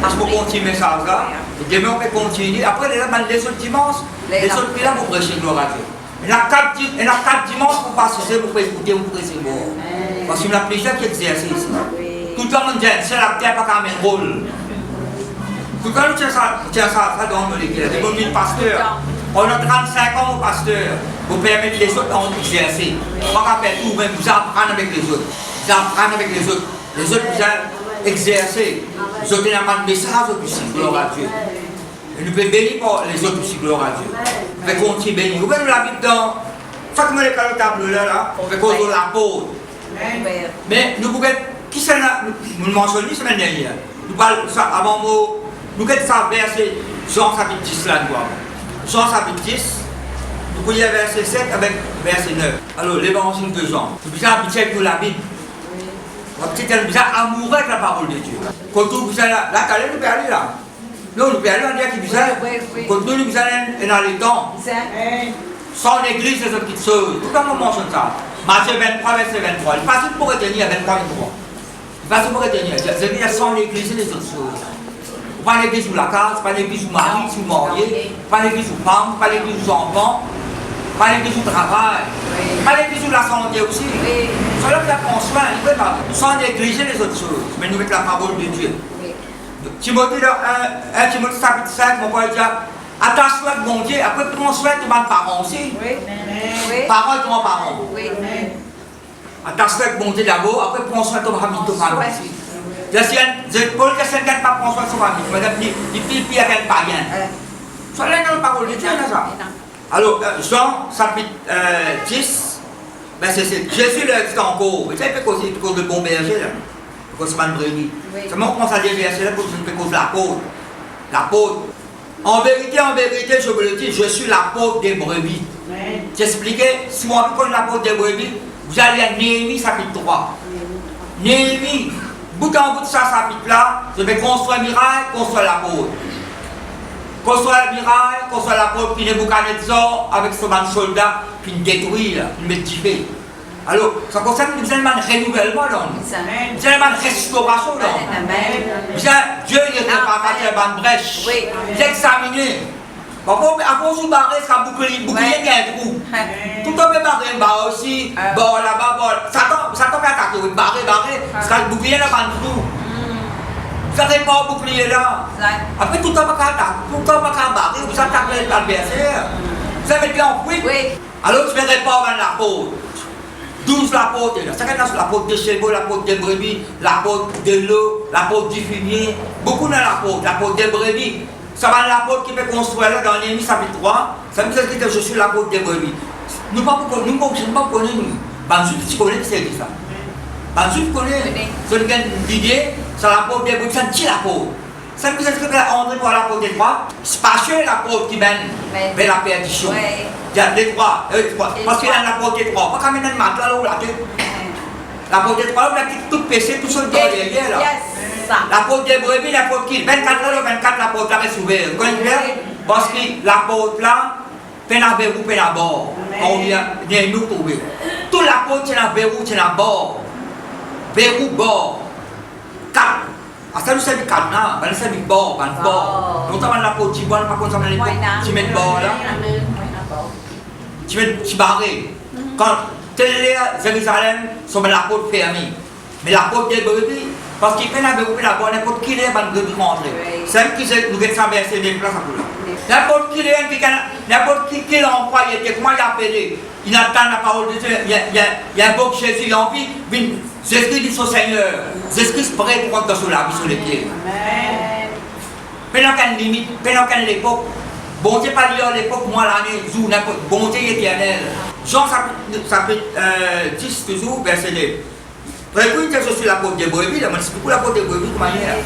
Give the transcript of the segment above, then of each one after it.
Parce qu'on continue le message là, et demain on peut continuer. Après, les autres dimanches, les autres pays là, vous prêchez gloire à Dieu. Il y a 4 dimanches pour passer, pour écouter, pour prêcher bon. Parce qu'il y a plusieurs qui exercent ici. Tout le temps, on dit, c'est la terre, pas qu'à mettre rôle. Tout le temps, on tient ça dans l'église. Les bonnes pasteurs. On a 35 ans au pasteur pour permettre les autres d'exercer. On va faire tout, même vous apprendre avec les autres. Vous apprendre avec les autres. Les autres vous exercer. Les autres n'ont pas de message aussi, gloire à Dieu. Et nous pouvons bénir pour les autres aussi, gloire à Dieu. On va continuer bénir. Vous voyez, nous l'habitons dans. Chaque fois que le tableau là, on fait cause de l'apôtre. Mais nous pouvons. Qui c'est là? Nous le mentionnons la semaine dernière. Nous parlons ça avant mot. Nous avons ça verset Jean chapitre 10 là, nous. Jean chapitre 10, vous voyez verset 7 avec verset 9. Alors, l'évangile de Jean. Nous sommes habitués avec nous la Bible. Nous sommes amoureux avec la parole de Dieu. Quand nous sommes là, nous pouvons aller là. Non, nous pouvons aller, on dit qu'il nous aime. Quand nous sommes dans les temps, sans l'église, c'est une petite chose. Pourquoi on mentionne ça? Matthieu 23, verset 23. Il est facile pour retenir 23, 23. Il est facile pour retenir. C'est-à-dire sans l'église, c'est les autres choses. Pas l'église ou la case, pas l'église ou mari, ou marié, pas l'église ou femme, pas l'église ou enfant, pas l'église ou travail, pas l'église ou la santé aussi. Cela que prend soin, il peut pas. Sans négliger les autres choses, mais nous avec la parole de Dieu. Timothée 1 Timothée chapitre 5, mon père dit, attache-toi avec mon Dieu, après prends soin de mes parents aussi. Parole de mes parents. Attache-toi avec mon Dieu d'abord, après prends soin de ton famille aussi. Paul ne s'inquiète pas pour son famille, il pille avec un païen. Ça là dans la parole de Dieu, ça. Alors, Jean, chapitre 10, verset 7. Jésus le dit encore, vous savez, cause de bon berger, cause de bonne brebis. Seulement, on commence à dire verset là, pour cause de l'apôtre. L'apôtre. En vérité, je vous le dis, je suis l'apôtre des brebis. J'expliquais, si vous avez connu l'apôtre des brebis, vous allez à Néhémie, chapitre 3. Néhémie. Bout en bout de ça, chapitre là, je vais construire un miracle, construire l'apôtre. Construire un miracle, construire l'apôtre, puis Nebuchadnezzar avec son soldat, puis le détruire, puis le tuer. Alors, ça concerne une renouvellement, une restauration. Dieu n'est pas fait une brèche. J'ai examiné. Après, vous barrez, ça bouclier, il y a un trou. Tout le monde peut barrer, barrer aussi, barrer là-bas, Satan peut attaquer, barrer, ça le bouclier là-bas, un trou. Vous n'avez pas le bouclier là. Après, tout le monde peut attaquer, tout le monde peut barrer, vous attaquez l'adversaire. Vous avez bien compris? Alors, je ne verrai pas l'apôtre. 12 l'apôtres, chacun a l'apôtre de chevaux, l'apôtre des brebis, l'apôtre de l'eau, l'apôtre du fumier. Beaucoup dans l'apôtre des brebis. Ça va l'apôtre qui peut construire là dans Néhémie chapitre 3. Ça veut dire que je suis l'apôtre des brebis. Nous ne pouvons pas connaître nous. Banzou, tu connais que c'est ça. Banzou, tu connais. C'est une idée, c'est l'apôtre des brebis, c'est un petit apôtre. Ça veut dire que André pour l'apôtre des trois, c'est pas sûr l'apôtre qui mène vers la perdition. Il y a les trois. Parce qu'il y a l'apôtre des trois. Pas quand même un matelas là où la tête. L'apôtre des trois, il a tout péché, tout seul derrière là. L'apôtre des brebis, l'apôtre qui 24 heures, 24 l'apôtre là reste ouvert. Vous comprenez? Parce que l'apôtre là, peine à verrou, peine à bord. On vient nous trouver. Tout l'apôtre, c'est à verrou, c'est à bord. Verrou, bord. 4. À ça, nous sommes 4 là, nous sommes bord, bord. Notamment l'apôtre qui boit, par contre, ça m'a l'époque, tu mets bord là. Tu mets barré. Quand Jérusalem, sont l'apôtre fermé. Mais l'apôtre des brebis, parce qu'il peine à verrou, peine à bord, n'importe qui est, va nous rentrer. C'est elle qui nous a traversé des places à là. N'importe qui l'envoie, comment il a appelé. Il attend la parole de Dieu. Il y a un beau Jésus, il a envie. Jésus dit au Seigneur. Jésus est prêt pour entrer sur la vie, sur les pieds. Pendant qu'elle limite, pendant qu'elle l'époque, bon Dieu pas dire l'époque, moi l'année, bon Dieu éternel. Jean chapitre 10, toujours, verset 2. Écoutez, je suis l'apôtre des brebis, mais c'est beaucoup l'apôtre des brebis de manière.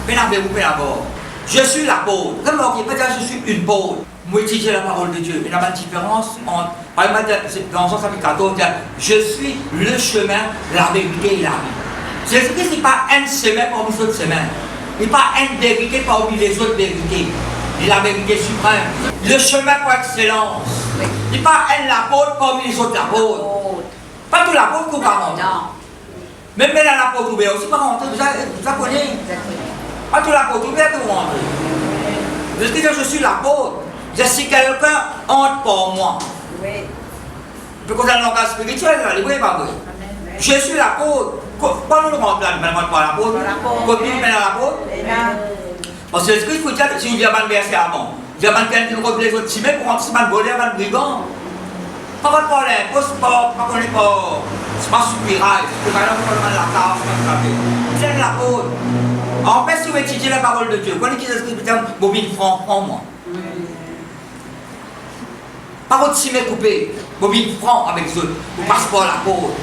Pénabez-vous, pénabord. Je suis l'apôtre. Comment on peut dire je suis une pôle. Moi, étudier la parole de Dieu. Il y a une différence entre. Par exemple, dans Jean chapitre 14, je suis le chemin, la vérité et la vie. Jésus-Christ n'est pas un chemin parmi les autres chemins. Il n'est pas une vérité parmi les autres vérités. Il est la vérité suprême. Le chemin par excellence. Il n'est pas un apôtre parmi les autres apôtres. Pas tout l'apôtre qu'on va rentrer. Même l'apôtre ouvert aussi pas rentrer. Vous connaissez. Pas tout l'apôtre, ouvert tout le monde. Je dis que je suis l'apôtre. Si quelqu'un entre pour moi. Oui. Puis quand on a un langage spirituel, il est pas vrai. Je suis l'apôtre. Pourquoi nous ne rentrons pas l'apôtre? Pourquoi nous ne l'apôtre? Parce que Jésus-Christ, il faut dire, si vous dites un verset avant, il y a quelqu'un qui nous les autres timés pour rentrer un voleur, un brigand. Pas de problème, c'est pas soupirail, c'est pas la carte, c'est l'apôtre. En fait, si vous étudiez la parole de Dieu, vous connaissez Jésus-Christ, vous dites, bobine franc, moi. Pas votre cimé coupé, bobine franc avec eux, vous passez pas l'apôtre.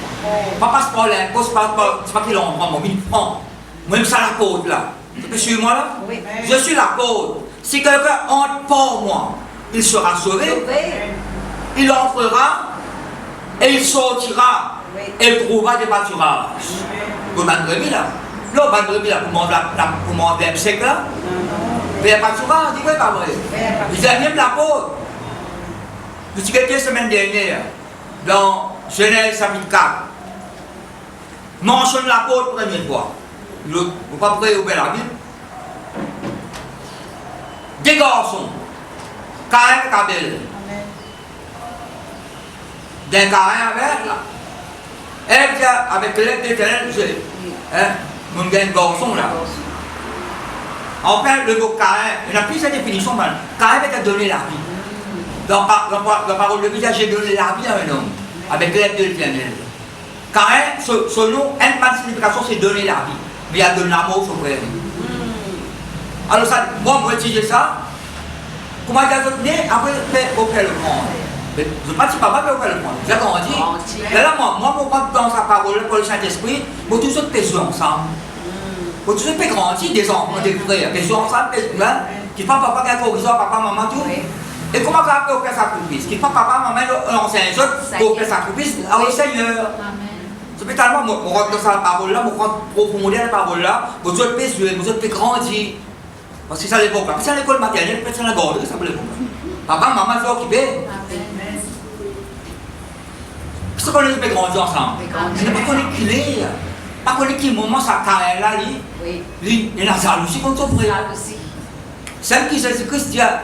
Pas passeport l'impôt, c'est pas qu'il en prend, bobine franc. Même ça l'apôtre là. Tu peux suivre moi là? Oui. Je suis l'apôtre. Si quelqu'un entre pour moi, il sera sauvé. Il entrera et il sortira et il trouvera des pâturages. Vous m'avez là? Là, vous m'avez là pour manger un sec là? Mais il n'y a pas de pâturage, dis oui, pas vrai. Ils aiment bien l'apôtre. Je suis quelques semaines dernières, dans Genèse chapitre 4, mentionne l'apôtre première fois. Vous ne pouvez pas ouvrir la Bible. Des garçons, Caïn et Abel. D'un Caïn avec là. Avec l'aide d'éternel, mon gars, un garçon là. En fait, le mot Caïn, il n'a plus sa définition. Caïn a donné la vie. Dans la parole de Dieu, j'ai donné la vie à un homme, avec l'aide de l'éternel. Caïn, son nom, une signification, c'est donner la vie. Mais il a donné l'amour sur frère. Alors, ça, moi, je vais étudier ça. Comment il a donné, après, on fait le prendre. Je ne sais pas si papa peut faire le prendre. J'ai grandi. Mais là, moi, dans sa parole, pour le Saint-Esprit, nous tous autres péchons ensemble. Nous tous autres grandir, des enfants, des frères, péchons ensemble, qui font papa qui a corrigé, papa, maman, tout. Et comment ça peut faire sacrifice? Qui font papa, maman, l'ancien autres, pour faire sacrifice au Seigneur. C'est tellement, on rentre dans sa parole là, on rentre profondément dans la parole là, vous autres pécheurs, vous autres grandir. Parce que ça l'époque là. Puis c'est l'école maternelle, peut-être c'est la garderie, ça peut l'époque. Papa, maman, ils sont occupés. Qu'est-ce qu'on est grandir ensemble? Ce n'est pas qu'on est clé. Pas qu'on est qui moment ça carré là, il y a la jalousie contre son frère. Celle qui Jésus-Christ dit à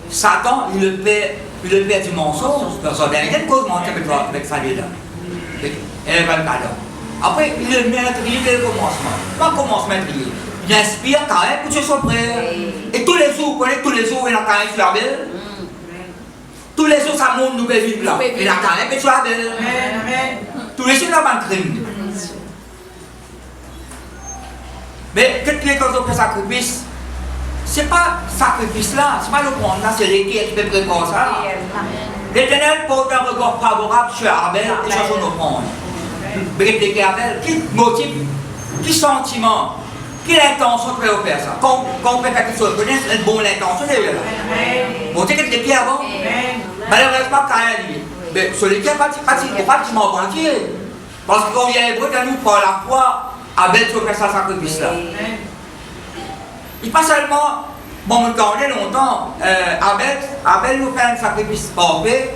Satan, il le fait du mensonge. Personne n'a rien de cause mentir avec ça là. Elle va le cadeau. Après, il le met à trier dès le commencement. Pas commencement à trier. Il inspire quand même pour tuer son frère. Et tous les jours, vous connaissez, tous les jours, il y a quand même sur la belle. Tous les jours, ça monte, nous pouvons vivre là. Il y a quand même sur la belle. Tous les jours, il y a un crime. Mais quand on fait sacrifice, ce n'est pas sacrifice là, ce n'est pas le prendre là, c'est l'équerre qui fait préparer ça. L'Éternel porte un regard favorable sur Abel et sur son offrande. Répliquer Abel, qui motive, qui sentiment, quelle intention de faire ça? Quand on fait quelque chose, on connaît une bonne intention d'ailleurs. Bon, tu sais qu'est-ce qu'il y a avant? Malheureusement, quand il dit, mais sur lesquels pratiquement entier. Parce que quand il y a les Hébreux, nous, par la foi, Abel se fait ça sacrifice là. Il pas seulement, bon, on connaît longtemps, Abel nous fait un sacrifice parfait,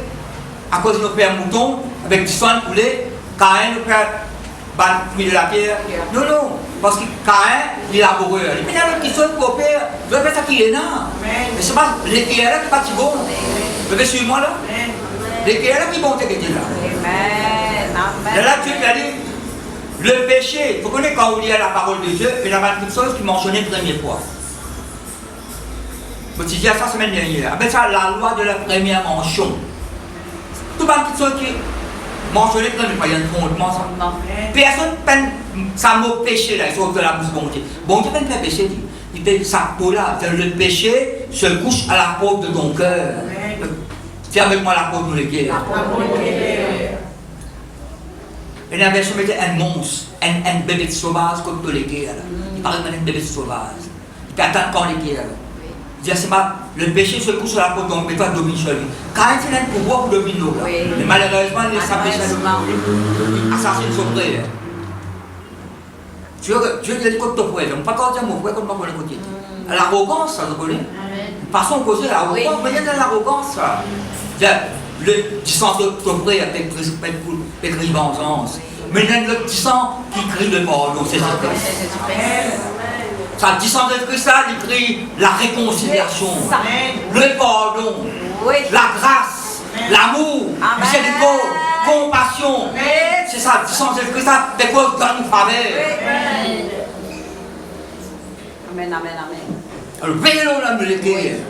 à cause de nous fait un mouton, avec du sang de poulet, Caïn nous fait ban fruit de la pierre. Non, parce que Caïn, il est laboureux. Il y a une question pour faire, je vais faire ça qui est là. Mais c'est pas l'équerre là qui est pas si bon. Vous avez suivi moi là? L'équerre là qui est bon, c'est qui est là. Là, Dieu a dit, le péché, vous connaissez quand vous lisez la parole de Dieu, il y a quelque chose qui mentionnait la première fois. Je disais ça la semaine dernière. Avec ça, la loi de la première mention. Tout le monde qui mentionné la première fois, il y a un fondement. Personne peine ça mot péché là, ils sont de la bouche bon Dieu. Bon Dieu peine faire péché, il fait ça peau là. Le péché se couche à la peau de ton cœur. Fais avec moi la peau de l'équerre. Et la version mettait un monstre, un bébé sauvage comme de l'équerre. Il parlait d'un bébé sauvage. Il attend quand l'équerre. C'est pas le péché se couche sur la peau, donc il doit dominer sur lui. Quand il a un pouvoir pour dominer l'eau, mais malheureusement, il s'appelle il assassine son frère. Dieu a dit comme ton frère, je ne pas dire mon frère comme on le côté. L'arrogance, ça, vous connaissez? Passons au côté de l'arrogance, mais il y a de l'arrogance. Le disant de ton frère avec vengeance. Mais il y a le disant qui crie le pardon, c'est ça. Ça dit sans être que ça, il écrit la réconciliation, le pardon, la grâce, l'amour, miséricorde, compassion. C'est ça, dit sans être que ça, des causes dans nous faveur. Amen, amen, amen. Alors, veillez l'homme de l'été.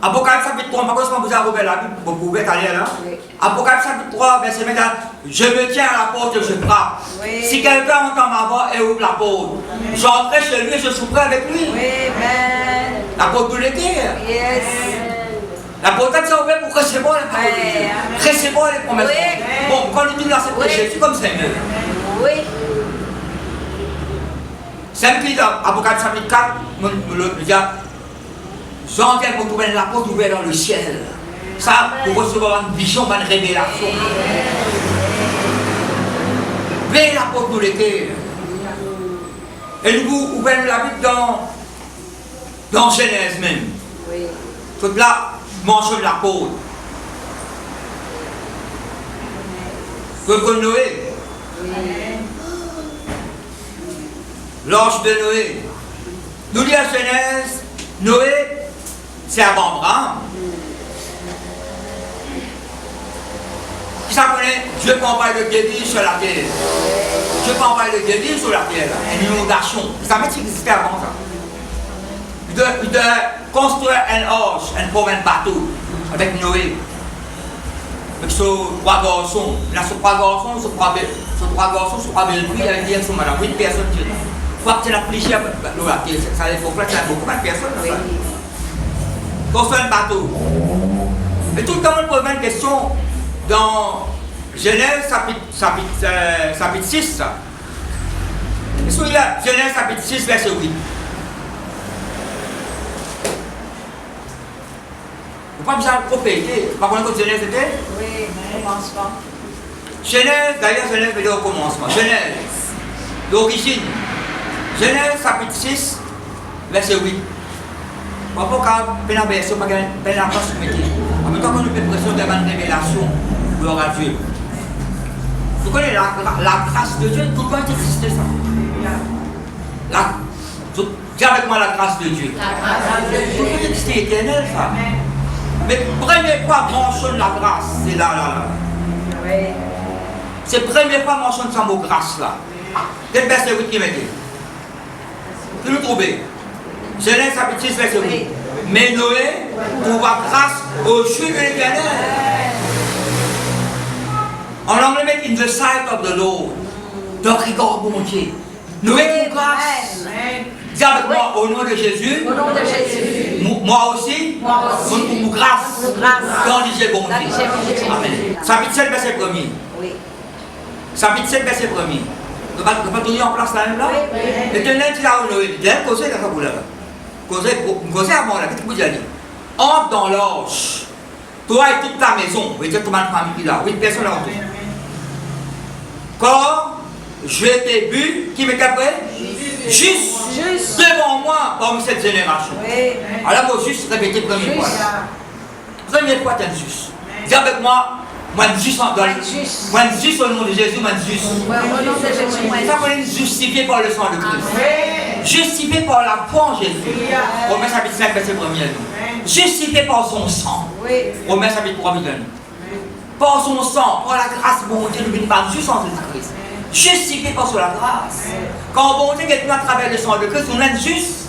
Apocalypse chapitre 3, par contre, vous avez ouvert la Bible, vous pouvez aller là. Apocalypse chapitre 3, verset 24. Je me tiens à la porte et je frappe. Si quelqu'un entend ma voix et ouvre la porte, j'entrerai chez lui et je souperai avec lui. La porte de l'été. La porte est ouverte pour recevoir les paroles de Dieu. Recevoir les promesses. Bon, quand nous disons là, c'est Jésus comme Seigneur. C'est qui dans Apocalypse chapitre 4, nous dit. J'entends pour trouver la porte ouverte dans le ciel. Ça, pour recevoir une vision, une révélation. Veillez la porte de l'été. Et nous ouvrons la Bible dans Genèse même. Toute là, mentionne la porte. Comme Noé. L'ange de Noé. Nous dit à Genèse, Noé, c'est avant Abraham. Qui ça connaît? Dieu peut envoyer le débit sur la terre. Dieu peut envoyer le débit sur la terre. Une inondation. Ça veut dire qu'il existait avant ça. Il doit construire un orge, un pauvre bateau avec Noé. Avec ses 3 garçons. Là, ces 3 garçons, ces 3 belles filles, avec des personnes, 8 personnes. Faut que tu l'appliques à la terre. Ça il faut que tu aies beaucoup de personnes. Construire un bateau. Et tout le temps, on pose une question dans Genèse chapitre 6. Est-ce qu'il y a Genèse chapitre 6, verset 8? Vous pas besoin de propriété. Vous ne connaissez pas Genèse était? Oui, commencement. Genèse, d'ailleurs, Genèse veut dire au commencement. Genèse, l'origine. Genèse chapitre 6, verset 8. Pourquoi la version pas la place mettre. En même temps que nous avons l'impression d'avoir une révélation, gloire à Dieu. Vous connaissez la grâce de Dieu, tout doit exister ça. Dis avec moi la grâce de Dieu. La grâce de Dieu. Tout doit exister éternel ça. Mais première fois mentionne la grâce, c'est là. C'est première fois mentionne ce mot grâce là. Quel verset 8 qui m'a dit? Que nous trouvons? Genèse chapitre 6, verset 8. Mais Noé trouva grâce aux yeux de l'Éternel. En anglais, met in the sight of the Lord. Donc, regarde mon Dieu. Noé trouve grâce. Dis avec moi, au nom de Jésus. Au nom de Jésus. Moi aussi. On trouve grâce. Dans Dieu bon Dieu. Amen. Chapitre 7, verset 1er. Oui. Chapitre 7, verset 1er. On va tenir en place là même là. L'Éternel dit à Noé, il y a un conseil dans sa boule là. Conseil avant là, qu'est-ce que vous dites? Entre dans l'orge. Toi et toute ta maison, vous êtes toute ma famille qui est là, 8 personnes là autour. Quand je t'ai vu, qui m'est après? Juste devant moi, parmi cette génération. Alors, moi, juste répéter première fois. Première fois, tu es juste. Dis avec moi. Moi, juste au nom de Jésus, moi, juste. Au nom de Jésus, ça veut dire justifié par le sang de Christ. Justifié par la foi en Jésus. Romains chapitre 5, verset 1er. Justifié par son sang. Romains chapitre 3, verset 1. Par son sang, par la grâce, bon Dieu, nous venons pas juste en Jésus-Christ. Justifié par la grâce. Quand bon Dieu est à travers le sang de Christ, on est juste.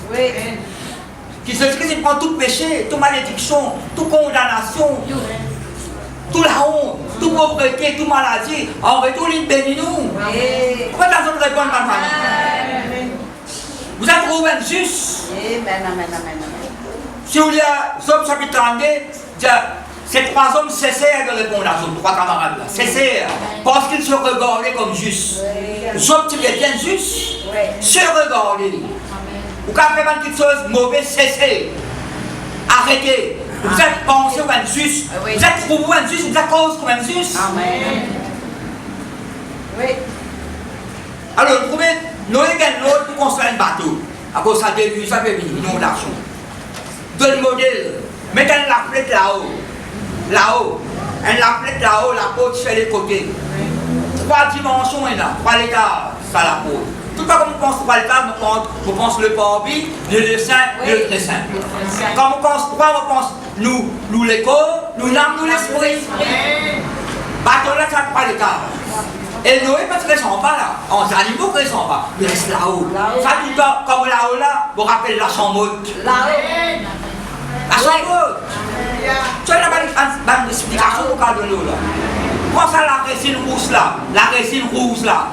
Qui se dit qu'il prend tout péché, toute malédiction, toute condamnation. Toute la honte, toute pauvreté, toute maladie, en retour, il bénit nous. Pourquoi tu as besoin de répondre, ma famille? Vous êtes trouvé juste. Si vous lisez Somme chapitre 32, ces 3 hommes cessèrent de répondre à Job, 3 camarades là. Cessèrent, parce qu'ils se regardaient comme justes. Job, tu es bien juste. Se regarder. Ou quand vous faites quelque chose de mauvais, cessez. Arrêtez. Vous êtes pensé comme un juste. Vous êtes trouvé comme un juste. Vous êtes cause comme un juste. Amen. Oui. Alors, vous trouvez, Noé gagne l'autre pour construire un bateau. À cause de ça, début, ça fait venir, non d'argent. Donne le modèle. Mettez la flèche là-haut. Là-haut. La flèche là-haut, la porte sur les côtés. 3 dimensions, il y a 3 étages, ça la porte. Tout pas comme on pense pas le cas, on pense le porbi, le saint, le très saint. Quand on pense quoi, on pense nous l'écho, nous l'âme, nous l'esprit. Bateau là, ça n'a pas le cas. Et Noé, parce qu'ils ne sont pas là. On les animaux qu'ils ne sont pas. Ils restent là-haut. Ça, tout le temps, comme là-haut, là, vous rappelez la chambre. La chambre. Tu as une explication au cas de l'eau là. Quand ça, la résine rouge là,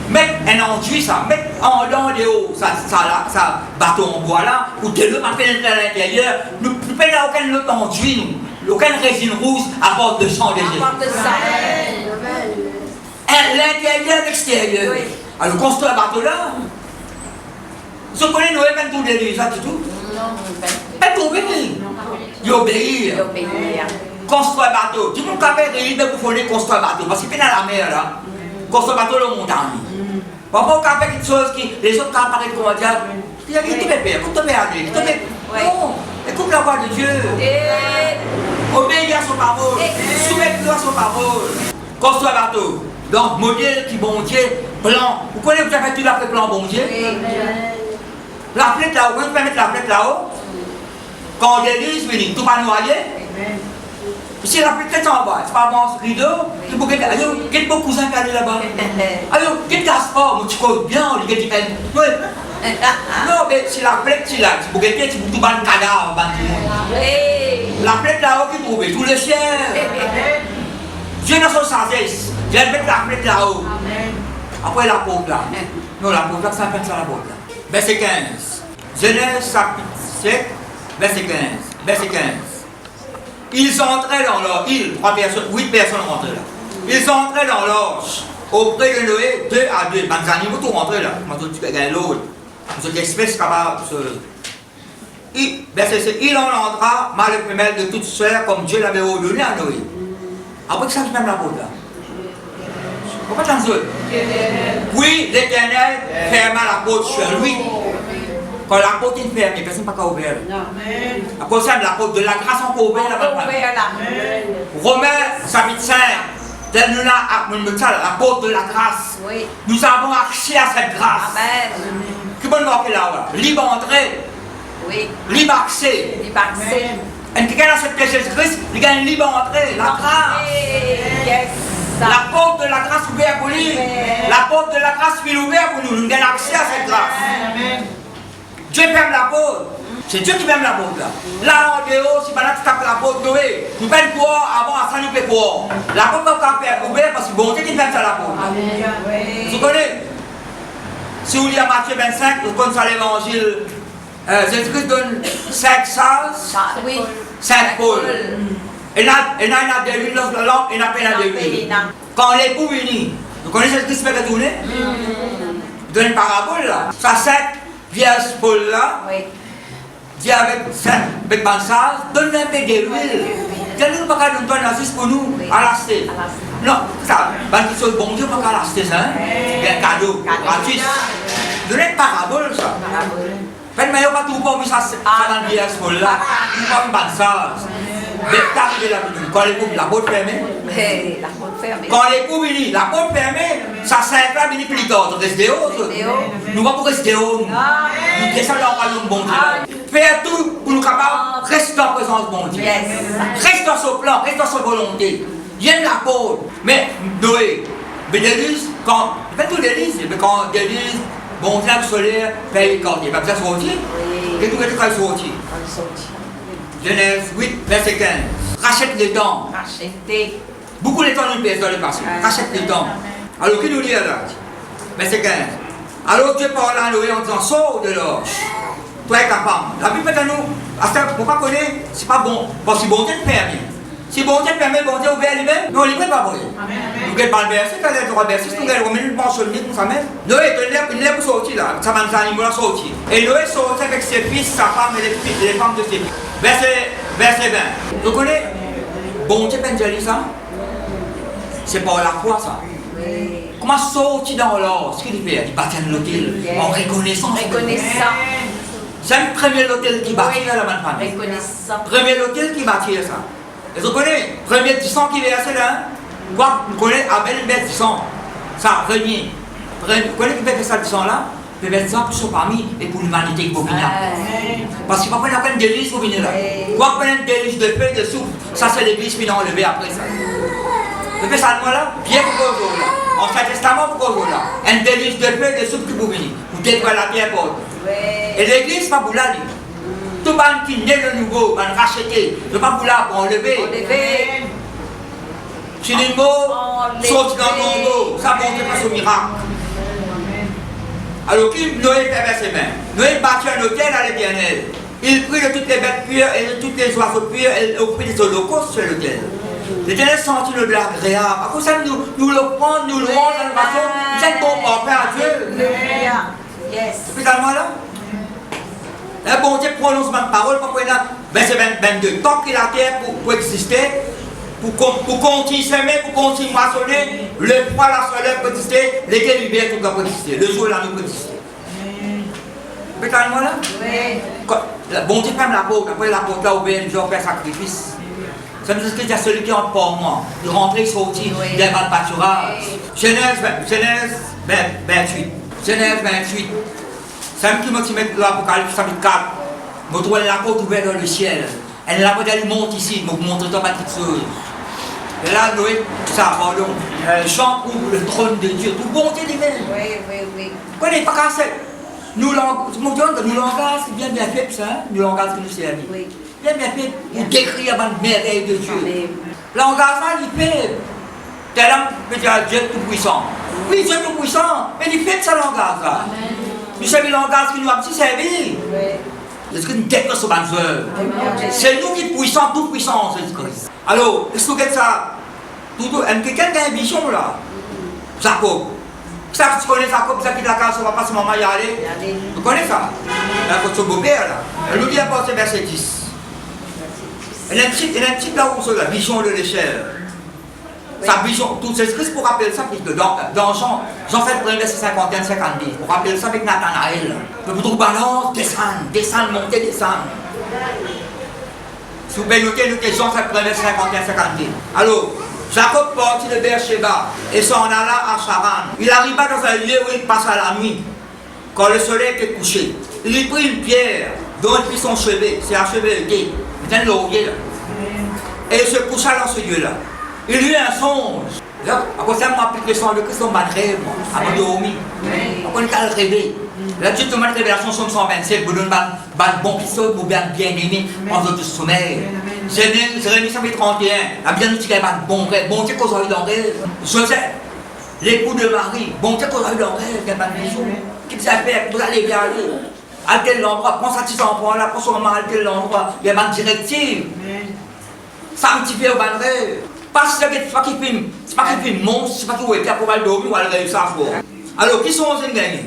mettre un enduit, ça, mettre en dehors, ça, bateau en bois là, ou de l'eau à l'intérieur, nous ne payons aucun autre enduit, nous, aucune résine rouge à bord de sang de Jésus. L'intérieur, l'extérieur. Oui. Alors, construire un bateau là, vous connaissez Noé, même tout délit, ça, c'est tout. Elle obéit. Il obéit. Construire un bateau. Tout le monde qui a fait il faut construire un bateau. Parce qu'il est dans la mer là. Construire un bateau dans la montagne. Parfois, quand on fait quelque chose qui. Les autres, quand on parle de comment dire, il y a qui te fait peur, qui te fait aller. Non, écoute la voix de Dieu. Obéis à son parole. Soumets-toi à son parole. Construire un bateau. Donc, modèle qui bon Dieu, plan. Vous connaissez, vous avez fait tout la plan bon Dieu? La flèche là-haut, quand tu peux mettre la flèche là-haut, quand on délise, tout va noyer. Si la flèche est en bas, c'est pas bon, ce rideau, tu peux dire, aïe, quel beau cousin qui est là-bas. Aïe, quel casse-pas, tu connais bien, il dit, non, mais si la flèche là, tu peux dire, tu peux tout ban cadavre, la flèche là-haut qui trouve, tout le ciel. Dieu n'a son sagesse. Je vais mettre la flèche là-haut. Après la porte là. Non, la porte là, ça fait ça la porte là. Verset 15. Genèse chapitre 7, verset 15. Verset 15. Ils entraient dans l'orge. 8 personnes rentraient là. Ils entraient dans l'orge. Auprès de Noé, 2 à 2. Les animaux tout rentraient là. Je vais gagner l'autre. Cette espèce capable de se. Verset 7. Il en entra, mâle et femelle de toutes sphères, comme Dieu l'avait ordonné à Noé. Après que ça, je même la porte là. Pourquoi tu en veux? Oui, l'Éternel ferma la porte sur lui. Quand la porte est fermée, personne n'a pas ouvert. À cause de la porte de la grâce, on peut ouvrir la Romains, chapitre 5, la porte de la grâce. Nous avons accès à cette grâce. Qui peut nous marquer là? Libre entrée. Libre accès. Et quelqu'un dans cette pièce Jésus-Christ, il gagne libre entrée, la grâce. La porte de la grâce ouverte pour lui. La porte de la grâce est ouverte pour nous. Nous avons accès à cette grâce. Dieu ferme la porte. C'est Dieu qui ferme la porte là. Là en dehors, si maintenant tu tapes la porte, Noé, nous pouvons pouvoir avant à ça nous peut pouvoir. La porte va pas ouverte parce que bon Dieu qui ferme ça la porte. Vous connaissez? Si vous lisez Matthieu 25, vous connaissez ça l'évangile. Jésus-Christ donne 5 salles, 5 pôles. Et là, il y a des huiles dans la lampe, et il y a peine à des huiles. Quand l'époux vient, vous connaissez ce qui se fait retourner? Il donne une parabole là. Ça 5 vierges pôles là, dit avec 5 avec bansage, donne un peu d'huile. Quelqu'un ne peut pas nous donner la pour nous à l'acheter. Non, ça, parce que c'est bon Dieu, pas qu'à l'acheter ça. C'est un cadeau, gratuit. Donnez une parabole ça. Faites meilleur pas tout pour vous, ça dans le vierge pôle là, il faut une bansage. Quand l'époux la porte fermée, quand l'époux vient, la porte fermée, ça sert à venir plus tard, rester haut. Nous ne pouvons pas rester haut. Nous descendons dans le royaume bon Dieu. Faire tout pour nous capables, rester en présence bon Dieu. Reste dans son plan, reste dans sa volonté. Viens la porte. Mais Noé, Bédélise, quand, il fait tout délice, mais quand Délice, bon Dieu, le solaire, fait les cordes, il va bien sortir. Et tout est sorti. Genèse 8, verset 15. Rachète les dents. Beaucoup de temps nous pèse dans le passé. Rachète les dents. Alors, qui nous dit là? Verset 15. Alors Dieu parle à Noé en disant, sors de l'orge. Toi et ta femme. La Bible fait à nous, pour ne pas connaître, c'est pas bon. Parce que bon Dieu te permet. Si bon Dieu permet, bon Dieu ouvert lui-même, non, il ne peut pas voler. Nous ne pas le verset, quand il y a le droit verset, nous ne pouvons pas mentionner pour ça même. Noé, il est pour sortir là, ça va nous animer à sortir. Et Noé sortit avec ses fils, sa femme et les femmes de ses fils. Verset 20. Vous connaissez? Bon Dieu peut dire ça? C'est par la foi ça. Comment sortir dans l'or? Ce qu'il fait, il bâtit un hôtel en reconnaissance. C'est le premier hôtel qui bâtit là, la famille. Premier hôtel qui bâtit ça. Et vous connaissez, premier 10 ans qui est assez là, quoi, vous connaissez Abel et 10 ans, ça, premier. Vous connaissez qui fait ça du sang là? Peut mettre ça pour parmi et pour l'humanité qui va venir. Parce qu'il va prendre une délice pour venir là. Quoi prendre une délice de paix, de soupe, ça c'est l'église qui l'a enlevé après ça. Vous faites ça là? Bien pour vous là. Ancien Testament pour vous là. Une délice de paix, de soupe qui va venir. Vous détruisez la terre pour vous. Et l'église pas pour là. Tout le monde qui naît de nouveau, va racheter. Ne pas pour là pour enlever. Si les mots sortent dans mon dos, ça monte pas au miracle. Alors, qui Noé fait ses mains? Noé bâtit un hôtel à l'Éternel. Il prit de toutes les bêtes pures et de tous les oiseaux purs et offrit des holocaustes sur l'autel. L'Éternel sentit une odeur agréable. À cause de ça, nous le prenons, nous le rendons dans la façon, nous êtes bon pour faire à Dieu. Finalement là, le bon Dieu prononce ma parole, verset 22. Tant qu'il a terre pour exister, pour continuer à s'aimer, pour continuer à moissonner, le froid, la chaleur peut exister, l'été, l'hiver, tout peut exister, le jour et la nuit peut exister. Vous êtes avec moi là? Oui. Le bon Dieu ferme la porte, après la porte là, ouvert, il fait sacrifice. Ça veut dire qu'il y a celui qui est en port, moi, de rentrer, sortir, il y a pas de pâturage. Genèse 28. Genèse 28. C'est un qui m'a dit l'Apocalypse chapitre 4. Je trouve la porte ouverte dans le ciel. Elle la modèle monte ici, je vous montre pas toutes choses. Et là, Noé, ça, pardon, chante pour le trône de Dieu, tout bon Dieu divin. Oui. Vous n'avez pas cassé. Nous, mon Dieu, nous langage, c'est bien fait, ça, nous langage que nous servons. Oui. Bien fait, pour décrire la merveille de Dieu. Langage, ça, il fait. Tel homme peut dire Dieu tout-puissant. Oui, Dieu tout-puissant, mais il fait ça, langage, là. Nous savons le langage qui nous a petit servi. Est-ce que nous détruisons ce banzeur? C'est nous qui puissons, tout puissant, Jésus-Christ. Alors, est-ce que vous faites ça? Quelqu'un qui a une vision là? Jacob. Ça, tu connais Jacob, ça quitte la case, on va pas se maman y aller. Tu connais ça? Là, quand son beau-père là. Elle nous dit à partir du verset 10. Elle a un petit là où c'est la vision de l'échelle. Sa vision, tout c'est Christ pour rappeler ça, dans Jean fait le verset 51, 52, pour rappeler ça avec Nathanaël. Le bouton balance, descendre, monter, descendre. Si vous pouvez noter, Jean fait le verset 51, 52. Alors, Jacob partit de Beersheba et s'en alla à Charan. Il arriva dans un lieu où il passa la nuit, quand le soleil était couché. Il y prit une pierre dont il fit son chevet, c'est un chevet de thé, c'est un laurier là. Et il se coucha dans ce lieu-là. Il eut un songe. Là, à cause de ça, moi, applique le son de Christ, on m'a rêvé, moi, avant de dormir. On est allé rêver. Là, tu te demandes révélation sur 127, vous donne un bon pistolet pour bien aimé en votre sommeil. Jérémie chapitre 31, la bien nous dit qu'il y a un bon rêve. Bon Dieu, qu'on a eu dans le rêve. Joseph, l'époux de Marie, bon Dieu, qu'on a eu dans le rêve, il y a pas de maison. Qu'est-ce que ça fait? Vous allez bien aller. À tel endroit, prends ça, tu t'en prends là, prends son moment à tel endroit. Il y a pas de directive. Sanctifié au ban rêve. Parce que c'est pas qui filme monstre, c'est pas qui est pour mal dormir ou aller réussir à faire. Alors, qui sont les gagnants?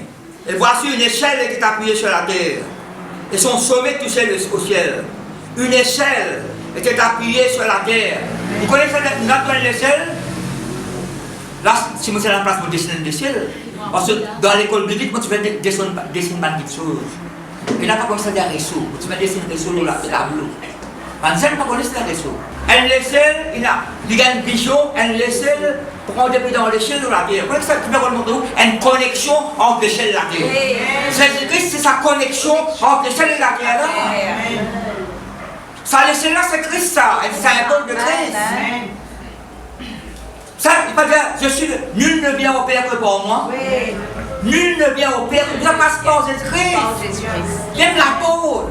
Et voici une échelle qui est appuyée sur la terre. Et son sommet touchait au ciel. Une échelle était appuyée sur la terre. Vous connaissez l'échelle? Là, si vous êtes à la place pour dessiner l'échelle, parce que dans l'école biblique, quand tu fais dessiner des choses, il n'y a pas comme ça des réseaux. Tu vas dessiner des réseaux dans la tableau. On ne sait pas connaître les réseaux. Un l'échelle, il y a une vision, un l'échelle, pour depuis dans l'échelle de la terre. Vous ça qui va montrer une connexion entre l'échelle et la terre. Jésus-Christ, c'est sa connexion entre l'échelle et la terre. Ça, l'échelle là, c'est Christ, ça. C'est un symbole de Christ. Ça, il va dire, nul ne vient au Père que pour moi. Nul ne vient au Père, il ne passe pas en Jésus-Christ. J'aime la peau.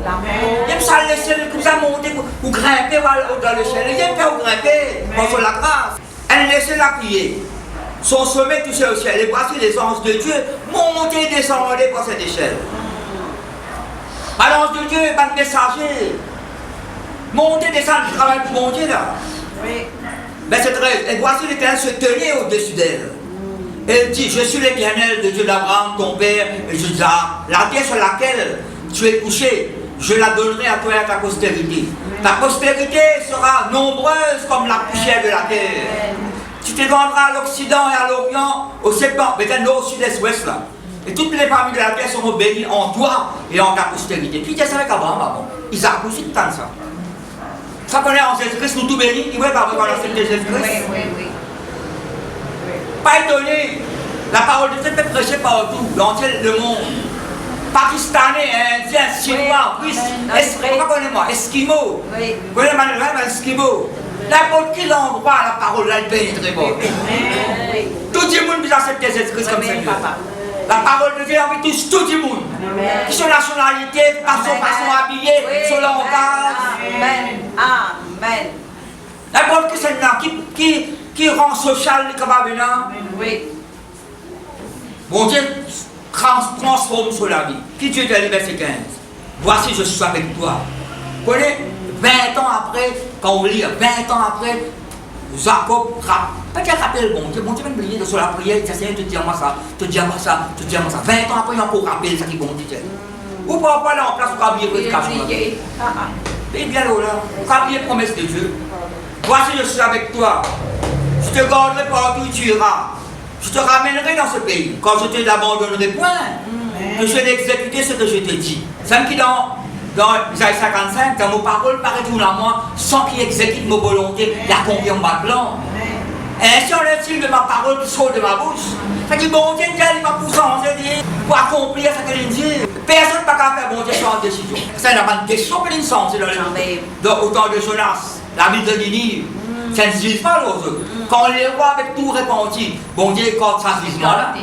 J'aime ça l'échelle, comme ça monter pour grimper dans l'échelle. J'aime pas grimper, pour la grâce. Elle laissait l'appuyer. Son sommet touchait au ciel. Et voici les anges de Dieu monter et descendre par cette échelle. L'ange de Dieu est pas de messager. Monter et descendre, du travail pour monter là. Verset 13. Et voici l'Éternel se tenait au-dessus d'elle. Elle dit, je suis l'Éternel, le Dieu d'Abraham, ton père, et je dis, la terre sur laquelle tu es couché, je la donnerai à toi et à ta postérité. Ta postérité sera nombreuse comme la poussière de la terre. Tu t'étendras à l'Occident et à l'Orient, au septentrion, mais au nord, sud-est, ouest là. Et toutes les familles de la terre seront bénies en toi et en ta postérité. Puis il y a ça avec Abraham avant. Isaac aussi, tout ça. Ça connaît en Jésus-Christ, nous tout bénis, il ne va pas avoir la fête de Jésus-Christ. Pas étonné La parole de Dieu peut prêcher partout, dans le monde. Pakistanais, Indiens, Chinois, Russes, connaissez-moi, Esquimaux. Oui. Vous connaissez les Esquimaux? N'importe quel endroit, la parole là, elle pénètre bon. Tout le monde peut accepter Jésus-Christ comme Seigneur. La parole de Dieu envie tous, tout le monde. Qui sont nationalité, façon habillée, son langage. Amen. Amen. N'importe quel Seigneur qui rend social les capables. Oui. Bon Dieu transforme sur la vie. Qui Dieu dit, verset 15. Voici, je suis avec toi. Vous connaissez, 20 ans après, quand on lit, 20 ans après, Jacob peut-être rappelle bon Dieu même briller sur la prière, il dit Seigneur, te dis-moi ça, te dis-moi ça, te dis-moi ça. 20 ans après, il a encore rappelé ça qui est bon Dieu. Ou pourquoi pas aller en place pour oublier le cachot. Et bien là, pour oublier la promesse de Dieu. Voici, je suis avec toi. Je te garderai partout où tu iras. Je te ramènerai dans ce pays. Quand je te l'abandonnerai point, que je n'ai exécuté ce que je te dis. C'est qui dans Isaïe 55, dans nos paroles paraît tout à moi, sans qu'il exécute nos volontés, il accomplit ma plan. Ainsi en est-il de ma parole qui sort de ma bouche. C'est que bon Dieu, il va pour changer, pour accomplir ce qu'il dit. Personne ne peut faire bon Dieu sans décision. Ça n'a pas de décision pour une sens. Dans autant de Jonas, la ville de Ninive. Ça ne se juge pas l'autre. Quand on les voit avec tout repenti, bon Dieu accorde sa jugement-là.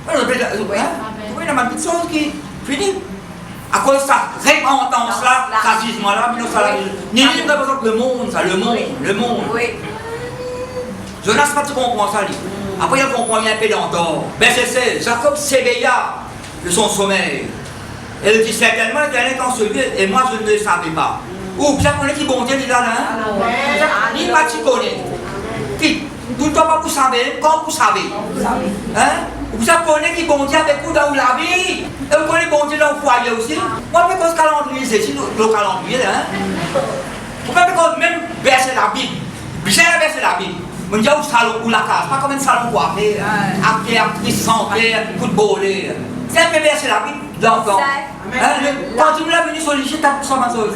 Vous voyez, il y a une petite chose qui finit. À cause de sa repentance-là, sa jugement-là, Ninive représente le monde, ça, le monde. Jonas, pas tu comprends ça, lui. Après, il comprend un peu d'entendre. Verset 16, Jacob s'éveilla de son sommeil. Elle dit certainement, l'Éternel est en ce lieu, et moi je ne le savais pas. Ou vous connaissez qui bon Dieu dit là, ni pas tu connais. Qui tout le temps pas vous savez, quand vous savez. Hein? Vous connaissez qui bon Dieu avec vous dans la vie. Et vous connaissez bon Dieu dans le foyer aussi. Moi, je pense que le calendrier, c'est le calendrier. Vous pouvez même verser la Bible. J'ai versé la Bible. Je dis au salon ou la case, pas comme un salon coiffé, actrice, santé, coup de bolé. C'est un peu verser la Bible d'enfant. Quand tu me l'as venu solliciter, tu as pour ça ma chose.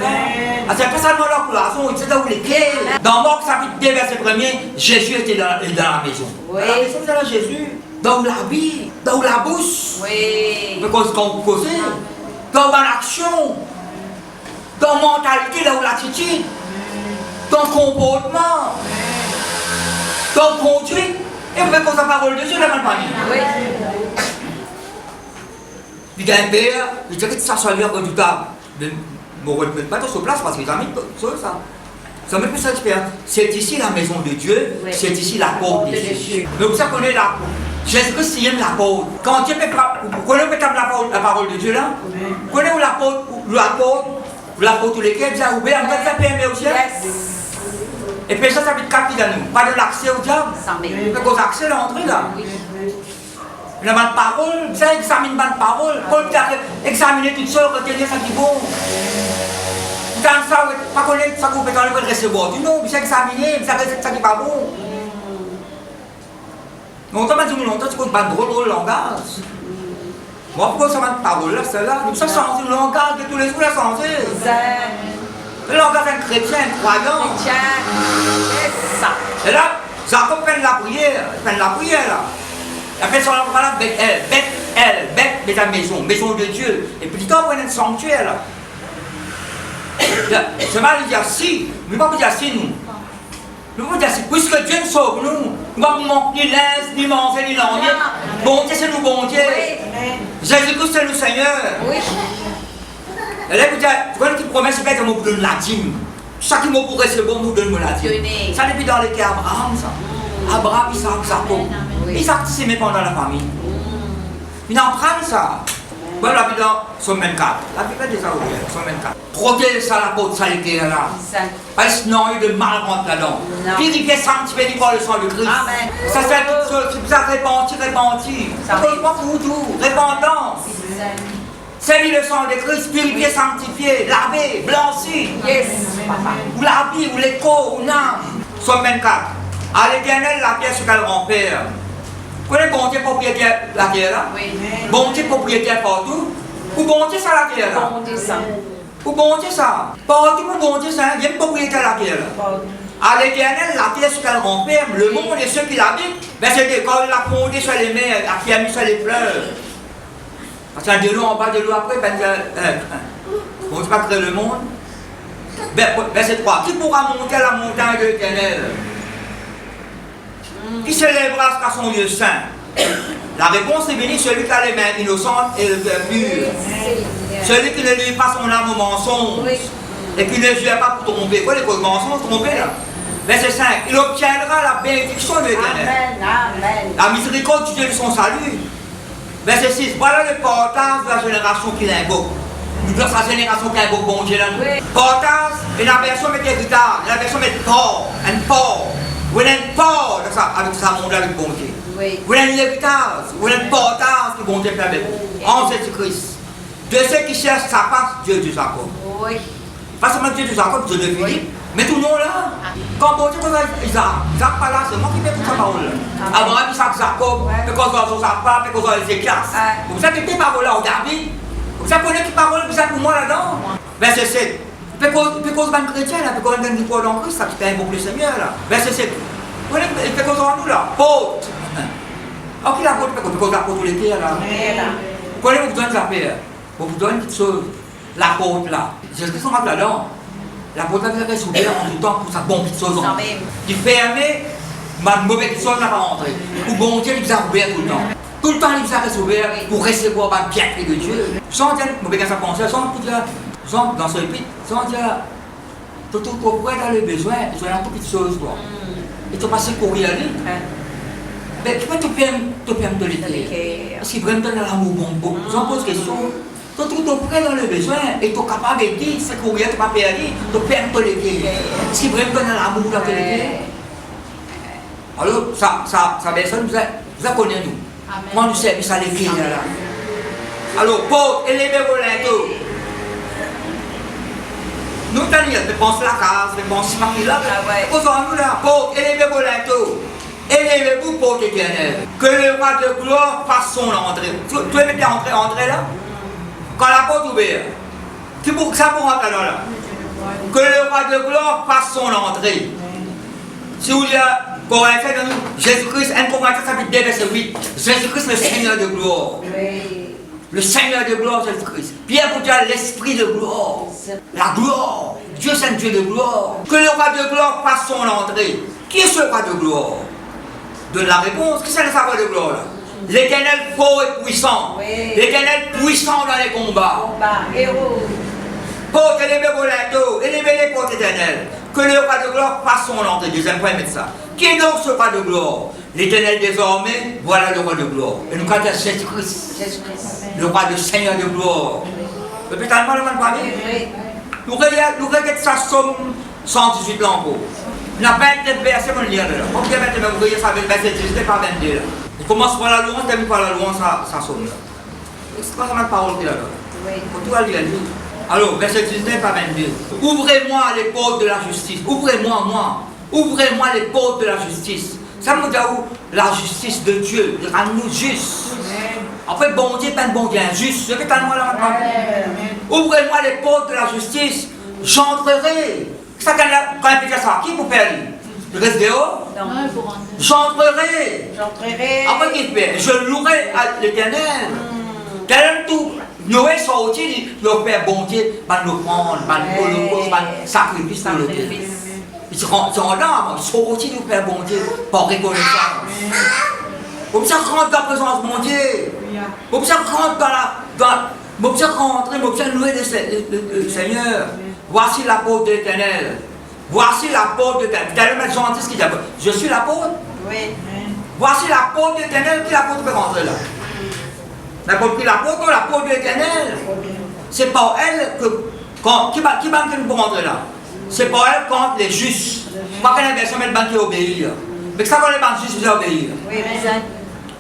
C'est pas seulement leur poisson, tu sais où les clés. Dans Marc chapitre 2, verset 1er, Jésus était dans la maison. Oui. Dans la maison de Jésus, dans la vie, dans la bouche. Oui. Parce qu'on cause, dans l'action, dans la mentalité, dans l'attitude, dans le comportement, dans la conduite. Et vous faites comme la parole de Dieu, la malpanie. Oui. Puis il y a un père, il dit que ça soit lui redoutable. Mais je ne remets pas sur place parce qu'ils ont mis ça. Ça me fait ça expérience. C'est ici la maison de Dieu, oui. C'est ici la porte de Dieu. Mais vous savez qu'on est là. Jésus-Christ aime la porte. Quand Dieu peut vous connaissez la parole de Dieu là? Vous connaissez où la porte où lesquels vous avez ouvert, vous avez permis au ciel? Et puis ça veut dire qu'il a nous. Pas de l'accès au diable. Mais qu'on a accès à l'entrée là. La bonne parole, ça examine la bonne parole. Paul a examiné tout seul, retenir ça qui est bon. Dans ça, pas connaître ça qu'on peut recevoir. Non, ça examiner, ça qui n'est pas bon. Longtemps, tu comptes pas de drôle langage. Moi, pourquoi ça bonne parole là, celle-là? Nous sommes changés le langage de tous les jours, la changé. Le langage d'un chrétien, un croyant. C'est ça. Et là, Jacob peine la prière là. La personne là, Beth, la maison de Dieu. Et puis, quand on prend un sanctuaire là, je vais dire si, mais pas dire si nous. Nous pouvons dire si, puisque Dieu nous sauve nous, nous ne pouvons pas manquer ni l'aise, ni manger, ni l'envie. Bon Dieu, c'est nous, bon Dieu. Jésus-Christ, c'est nous, Seigneur. Oui. Et là, vous dites, tu connais une promesse, c'est pas que nous donne la dîme. Chaque mot pour recevoir, nous donne la dîme. Ça, depuis dans les cas Abraham, ça. Abraham, Isaac, Jacob. Isaac s'aimait pendant la famille. Il en prend ça. Voilà la vie dans Somme 24. La vie est déjà ouverte, Somme 24. Protège ça la porte, ça l'été là. Parce que non, il y a de mal rentre là-dedans. Purifier, sanctifier par le sang de Christ. Amen. Ça c'est toute chose, c'est ça repentir. Ça ne pas pour tout, repentance. C'est lui le sang de Christ, purifier, sanctifier, laver, blanchir. Yes. Ou l'habit, ou l'écho, ou l'âme. Somme 24. À l'Éternel, la pierre sur qu'elle rempère. Vous connaissez bon Dieu propriétaire de la terre là? Oui. Bon Dieu propriétaire partout? Ou bon Dieu ça la terre là? Bon Dieu ça. Ou bon Dieu ça? Partout où bon Dieu ça, il y a une propriétaire de la terre là. À l'Éternel, la terre ce qu'elle renferme, le monde et ceux qui l'habitent, ben c'est quand il a fondé sur les mers, qui a mis sur les fleuves. Parce qu'il y a de l'eau en bas, de l'eau après, ben, on ne peut pas créer le monde. Verset 3. Qui pourra monter à la montagne de l'Éternel? Qui s'élèvera jusqu'à son lieu saint? La réponse est bénie celui qui a les mains innocentes et le cœur pur. Celui qui ne lit pas son âme au mensonge et qui ne jure pas pour tromper. Quoi les mensonges tromper là? Verset 5. Il obtiendra la bénédiction de l'Éternel. La miséricorde du Dieu de son salut. Verset 6. Voilà le portage de la génération qui l'invoque. Nous sommes la génération qui invoque bon Dieu là. Portage, et la version met guitare, la version met Paul, and Paul. Vous n'êtes pas avec ça monde avec bon Dieu. Vous n'êtes l'héritage, vous n'êtes portage que bon Dieu fait avec vous. En Jésus-Christ. De ceux qui cherchent sa face, Dieu de Jacob. Pas seulement Dieu de Jacob, Dieu de Philippe. Mais tout le monde là, quand bon Dieu dit Isaac pas là, c'est moi qui fais toute sa parole. Abraham, Isaac, Jacob, parce qu'on sa part, parce qu'on les éclasse. Vous savez que tes paroles là, David, vous savez qui parole, vous savez pour moi là-dedans. Verset 7. Parce qu'on est chrétien là, parce qu'on est une foi dans Christ, ça qui t'invoque le Seigneur là. Verset 7. Vous voyez, parce qu'on est nous là, porte. Alors qui la porte, parce qu'on a porte les terres là. Vous connaissez, vous donne sa paix. Vous donne une petite chose. La porte là. Jésus-Christ rentre là-dedans. La porte là, elle est ouverte en tout temps pour sa bonne petite chose. Il ferme, ma mauvaise petite chose n'a pas rentré. Ou bon Dieu, il vous a ouvert tout le temps. Tout le temps, il vous a resté ouvert pour recevoir la bienfait de Dieu. Sans dire, vous regardez sa pensée, sans dire, dans ce épître, sans dire, tout pour dans le besoin, il y a une petite chose. Et tu passes courir à lui. Mais tu peux te permettre de l'été. Parce qu'il vraiment donne l'amour bon. J'en pose question. Tu es prêt dans le besoin et tu es capable de dire, c'est courir, tu ne peux pas perdre, tu perds de l'été. Parce qu'il vraiment donne l'amour dans l'été. Alors, ça personne vous a connu nous. Moi, nous service à l'église là. Alors, Paul, élevez vos linteaux. Nous, t'as pense la case, pense là. Nous là, Paul, élevez vos linteaux. Élevez-vous, Paul éternel. Que le roi de gloire fasse son entrée. Tu veux mettre entrée là? Quand la porte ouverte. Tu pour ça pour rentrer là. Que le roi de gloire fasse son entrée. Si vous dites, Corinthiens, Jésus-Christ, 1 Corinthiens, chapitre 2, verset 8. Jésus-Christ, le Seigneur de gloire. Le Seigneur de gloire, Jésus-Christ. Pierre pour dire l'esprit de gloire. La gloire. Dieu, c'est un Dieu de gloire. Que le roi de gloire fasse son entrée. Qui est ce roi de gloire? Donne la réponse. Qui c'est le roi de gloire là? L'Éternel fort et puissant. L'Éternel puissant dans les combats. Porte, élevez vos linteaux, élevez les portes éternelles. Que le roi de gloire fasse son entrée. Deuxième point, mettre ça. Qui est donc ce roi de gloire? L'Éternel désormais, voilà le roi de gloire. Et nous cantons Jésus-Christ. Le roi de Seigneur de gloire. Le pétale, le même famille. Nous regardons sa somme 118 lambeaux. Nous avons 29 versets pour lire là. Comme bien maintenant, vous voyez ça avec verset 18 par 22 là. Il commence par la louange, termine par la louange, sa somme là. C'est pas la parole qu'il a là. Faut tout lire. Alors, verset 19 à 22. Ouvrez-moi les portes de la justice. Ouvrez-moi, moi. Ouvrez-moi les portes de la justice. Ça me dit où la justice de Dieu. Il rend-nous justes. En fait, bon Dieu, pas un bon Dieu injuste. Je vais t'en là maintenant. Ouvrez-moi les portes de la justice. J'entrerai. Ça, quand il fait ça, qui vous perd? Le reste dehors? J'entrerai. Après qu'il fait, je louerai à l'Éternel. Tel tout. Noé sorti, le Père bon Dieu, va nous prendre, va nous holocauste, va nous sacrifice dans le Dieu. Ils sont là, ils sont sortis du Père bon Dieu, par reconnaissance. Comme ça, rentre dans la présence de mon Dieu. Comme ça, rentre comme ça, rentrer, comme ça, louer le Seigneur. Voici la porte de l'Éternel. Voici la porte de l'Éternel. Vous allez mettre gentil ce qu'il dit. Je suis la porte. Oui. Voici la porte de l'Éternel. Qui la porte peut rentrer là? N'importe qui la porte ou la porte de l'Éternel. C'est par elle que. Qui va nous rentrer là? C'est par elle contre les justes. Pas qu'elle inversion met le banquier obéir. Mais que ça va les banques justes vous obéir. Oui, mais ça.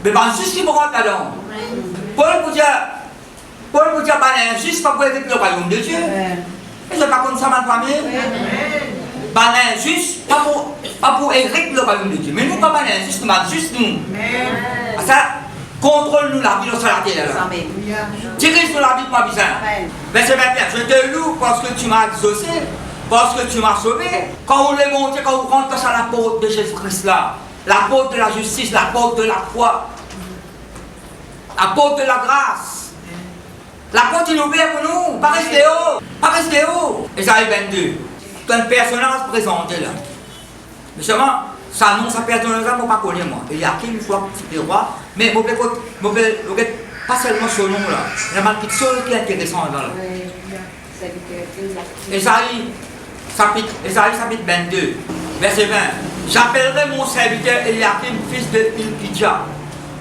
Mais les justes qui vont rentrer là-dedans. Paul vous dit, bah l'injuste, pas pour hériter le royaume de Dieu. Et c'est pas comme ça, ma famille. Bah l'injuste, pas pour hériter le royaume de Dieu. Mais nous, pas l'injuste, nous, juste nous. Ça, contrôle-nous la vie sur la terre. Dirige-nous la vie, pas besoin. Verset 21, je te loue parce que tu m'as exaucé. parce que tu m'as sauvé. Quand vous les montez, quand vous rentrez à la porte de Jésus-Christ là, la porte de la justice, la porte de la foi, la porte de la grâce. La porte est ouverte pour nous, pas rester haut, pas rester haut. Ésaïe 22, c'est un personnage présenté là. Mais seulement, ça annonce un personnage là, je ne connais pas moi. Il y a qui une fois petit roi, mais je ne pas seulement ce nom là. Il y a quelque chose qui est intéressant là. Ésaïe chapitre 22, verset 20. J'appellerai mon serviteur Eliakim, fils de Hilkidja.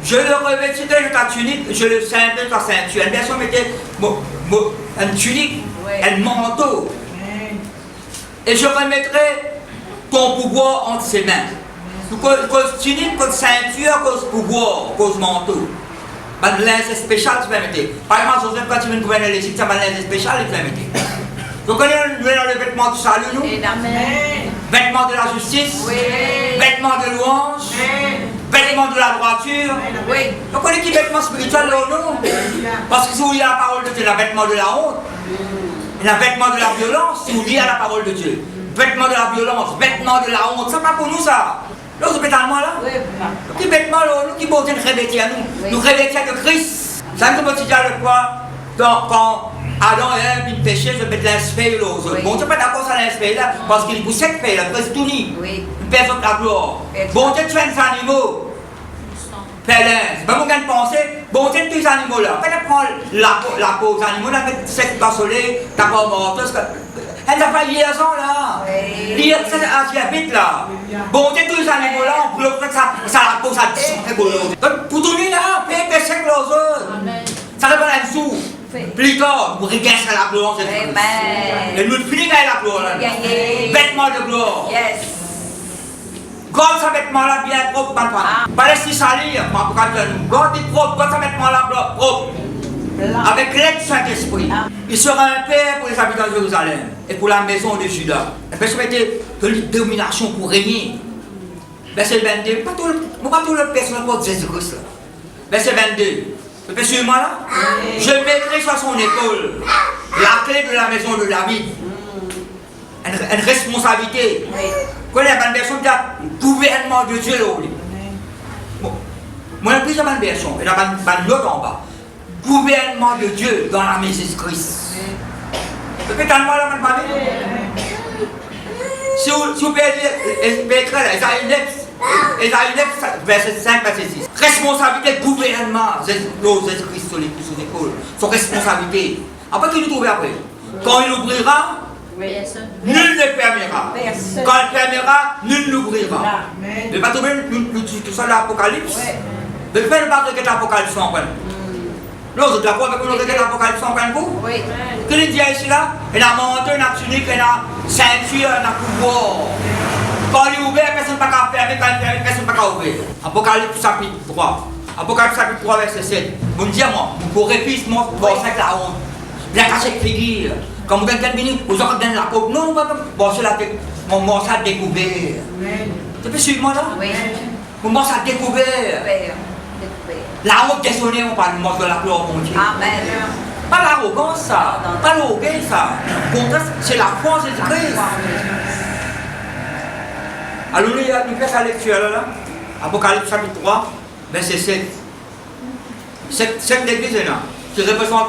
Je le revêtirai de ta tunique, je le ceindrai de ta ceinture. Une version mettait une tunique, un manteau. Et je remettrai ton pouvoir entre ses mains. Cause tunique, cause ceinture, cause pouvoir, cause manteau. Un linge spécial, tu vas mettre. Par exemple, Joseph, quand tu viens de gouverner l'Égypte, ça va un linge spécial, tu vas mettre. Vous connaissez le vêtement du salut, nous? Amen. Vêtement de la justice, Oui. vêtement de louange, vêtement de la droiture. Oui. Vous connaissez qui vêtement spirituel, non? Parce que si vous lisez la parole de Dieu, il y a vêtement de la honte, il y a vêtement de la violence, si vous lisez la parole de Dieu. Vêtement de la violence, vêtement de la honte, ça pas pour nous ça. Là, vous êtes à moi là? Oui. Qui vêtements, nous qui portons nous revêtir à nous, nous revêtir de Christ. Ça nous dit le quoi? Quand Adam et Ève, ils péchaient, je mets l'inspect aux autres. Bon, tu n'es pas d'accord sur l'inspect là, parce qu'il poussait de paix, là, presque tout ni. Une personne de la gloire. Bon, tu tues des animaux. Pélin, c'est pas mon gain de penser. Bon, tu tues les animaux là. Après, tu prends la peau des animaux, là, tu sais que soleil, tu n'as pas mort. Elle n'a pas liaison là. Liaison, c'est vite là. Bon, tu tues les animaux là, on bloque ça la peau, ça très beau. Pour tout le là, paix, péché que les autres. Ça ne va pas dessous. Plus tard, vous regardez la gloire, c'est Christ. Et nous finissons la gloire là. Vêtements de gloire. Yes. God, ce vêtement là bien propre, pas laisser salir, God est propre, God, ce vêtement là propre. Avec l'aide du Saint-Esprit. Il sera un père pour les habitants de Jérusalem et pour la maison de Juda. Et puis, c'était de domination pour régner. Verset 22, pas tout le personnage de Jésus-Christ. Verset 22. Vous pouvez suivre moi là? Je mettrai sur son épaule la clé de la maison de David. Une responsabilité. Quand il y a une version qui a le gouvernement de Dieu là. Bon. Moi, il y a plusieurs versions. Il y a une autre en bas. Gouvernement de Dieu dans la maison de Christ. Vous pouvez moi là, madame? Si vous pouvez écrire là, Isaïe 9, verset 5, verset 6. Responsabilité gouvernement, Jésus-Christ sur l'épaule. Son responsabilité. Après, qu'il nous trouve après. Quand il ouvrira, nul ne fermera. Quand il fermera, nul n'ouvrira. Ne pas trouver tout ça dans l'Apocalypse. Ne pas regarder l'Apocalypse en plein. Là, vous êtes d'accord avec nous regarder l'Apocalypse en plein vous? Oui. Qu'est-ce qu'il dit ici là? Il y a manteau, il y a tunique, il y a ceinture, il y a pouvoir. Quand il est ouvert, personne ne peut pas fermer, quand il est fermé, personne ne peut pas ouvrir. Apocalypse chapitre 3. Apocalypse chapitre 3, verset 7. Vous me dites, moi, vous pourrez plus mon avec la honte. Bien caché de figure. Quand vous avez venu, vous aurez donné la coupe. Non, bon, c'est la mon morceau à découvert. Tu peux suivre moi là? Oui. Mon morceau à découvert. La honte déshonnée, on parle du morceau de la gloire, mon Dieu. Amen. Pas l'arrogance, ça. Pas l'orgueil, ça. Au contraire, c'est la foi en Jésus-Christ. Alors, nous faisons la lecture là. Apocalypse chapitre 3, verset 7. Cette église là, qui représente.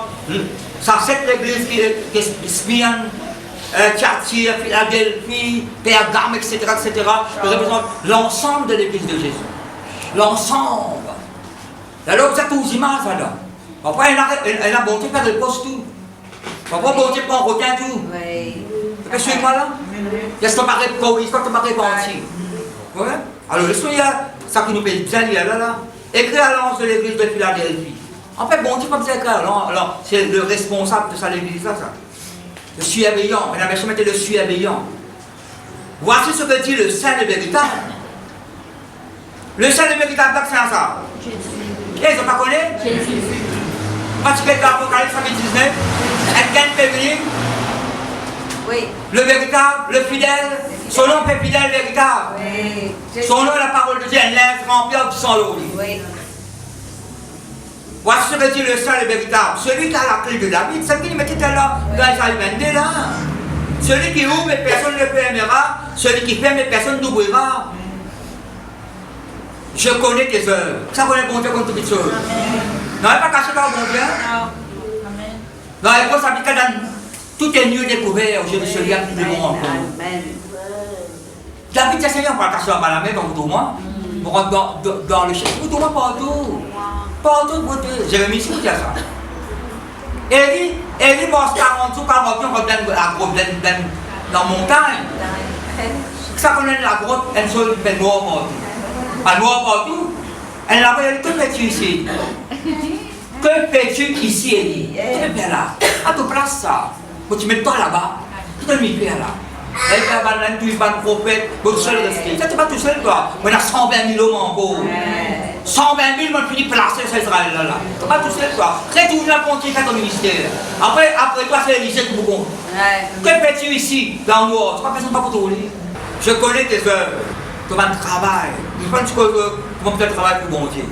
Ça, cette église qui est Smyrne, Thyatire, Philadelphie, Pergame, etc., qui représente l'ensemble de l'église de Jésus. L'ensemble. Alors, vous êtes aux images là. Après, elle a monté par le poste tout. Après, monté par un requin tout. Oui. Vous suivez moi là? Qu'est-ce que tu m'as répondu? Qu'est-ce que tu m'as répondu? Ouais. Alors, il y a ça qui nous fait bien lire là. Écrit à l'ange de l'église de Philadelphie. En fait, bon, tu peux pas dire alors, c'est le responsable de ça, l'église là, ça. Le surveillant. Et la version mettait le surveillant. Voici ce que dit le Saint et véritable. Le Saint et véritable, c'est ça. Ils n'ont pas connu? Jésus. Pratiquez l'Apocalypse chapitre 19. Quelqu'un peut venir. Oui. Le véritable, le fidèle. Son nom est fidèle, véritable. Oui. Son nom est la parole de Dieu, un linge rempli de sang l'eau. Oui. Voici ce que dit le seul et véritable. Celui qui a la clé de David, c'est qui mettait là dans Isaïe 22 là. Celui qui ouvre, mais personne ne le fermera. Celui qui ferme, mais personne n'ouvrira. Je connais tes œuvres. Ça connaît bon Dieu comme toute chose. Non, il n'est pas caché par bon Dieu. Non, il faut s'appliquer dans tout est mieux découvert. Je ne sais rien plus de mon encore. David dit Seigneur, on va cacher la main dans tout moi. On rentre dans le chef. Tout moi partout. Partout, Dieu. Jérémie, c'est qui a ça. Élie mange 40 jours, 40 jours, on revient dans la montagne. Ça connaît la grotte, elle se fait noir partout. Pas noir partout. Elle a dit, que fais-tu ici? Que fais-tu ici, Élie? Tu fais là. À ta place, ça. Tu mets toi là-bas. Tu te mets là. Elle fait un tu vas le prophète, tu seul resté. Ça, tu pas tout seul, toi. On a 120 000 hommes encore. 120 000, on finit placer sur Israël là. Tu pas tout seul, toi. C'est tout la continué à ton ministère. Après toi, c'est Élisée qui vous compte. Que fais-tu ici, dans le noir? Tu n'as pas besoin de pas pour Je connais tes œuvres. Tu vas travail. Je pense que comment tu travailles pour bon Dieu.